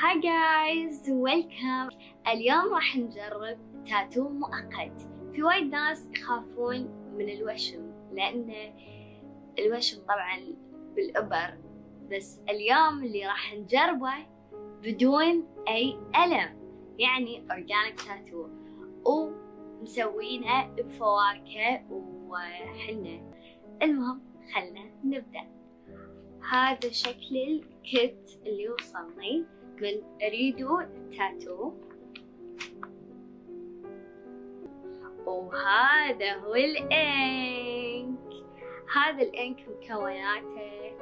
هاي جايز ويلكم. اليوم راح نجرب تاتو مؤقت. في وايد ناس يخافون من الوشم لأن الوشم طبعا بالإبر، بس اليوم اللي راح نجربه بدون أي ألم، يعني أورجانيك تاتو، ومسوينها بفواكه وحنة. المهم خلنا نبدأ. هذا شكل الكت اللي وصلني من RedooTattoo، وهذا هو الإنك. هذا الإنك مكوناته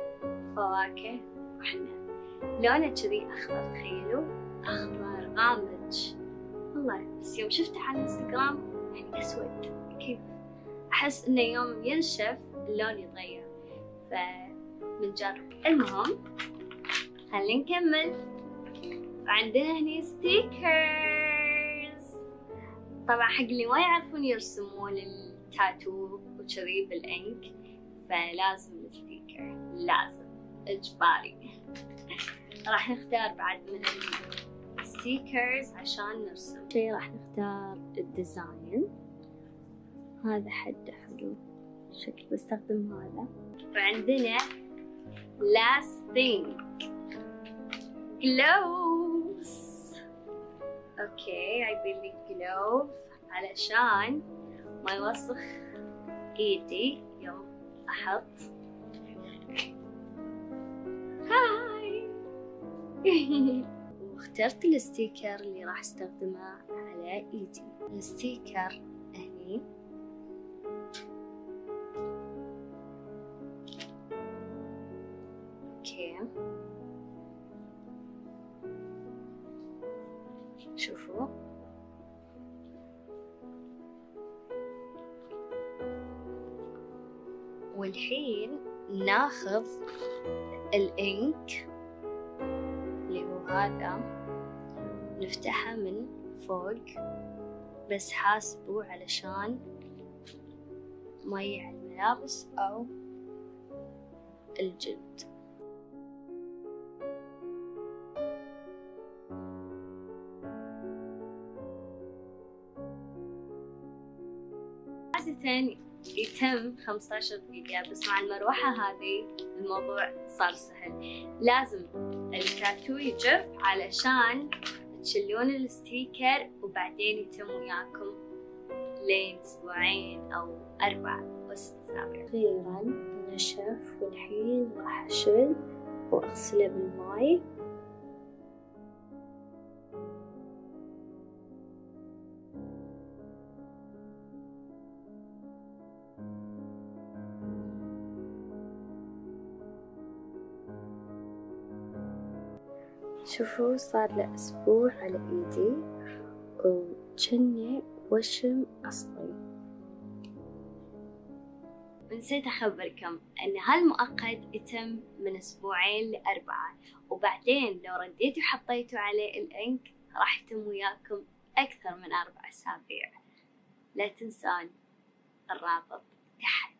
فواكه وحنة، لونه كذي أخضر، تخيلوا أخضر غامج والله. بس يوم شفته على الانستغرام يعني أسود، كيف أحس إنه يوم ينشف اللون يتغير، فبنجرب. المهم خلينا نكمل. عندنا هني ستيكرز، طبعا حق اللي ما يعرفون يرسمون التاتو وكذي بالإنك فلازم الستيكر، لازم إجباري. راح نختار بعد من الستيكرز عشان نرسم شي. راح نختار الديزاين، هذا حده حلو شكل بستخدم هذا. وعندنا last thing gloves. اوكي عيبين لي جلوف علشان ما يوسخ ايدي يوم احط. هاي واخترت الستيكر اللي راح استخدمه على ايدي. الستيكر هني اوكي، شوفوا والحين ناخذ الإنك اللي هو هذا، نفتحه من فوق، بس حاسبوا علشان ما يعي الملابس أو الجلد. عادة يتم 15 دقيقة، بس مع المروحة هذه الموضوع صار سهل. لازم التاتو يجف علشان تشيلون الستيكر وبعدين يتم وياكم لين أسبوعين أو 4 أو 6 أسابيع. أخيرا نشف، والحين راح أشيل وأغسله بالماي. شوفوا صار له أسبوع على إيدي وجني وشم أصلي. نسيت أخبركم أن هالمؤقت يتم من 2 ل4، وبعدين لو رديتوا وحطيتوا عليه الإنك راح يتم وياكم أكثر من 4 أسابيع. لا تنسون الرابط تحت.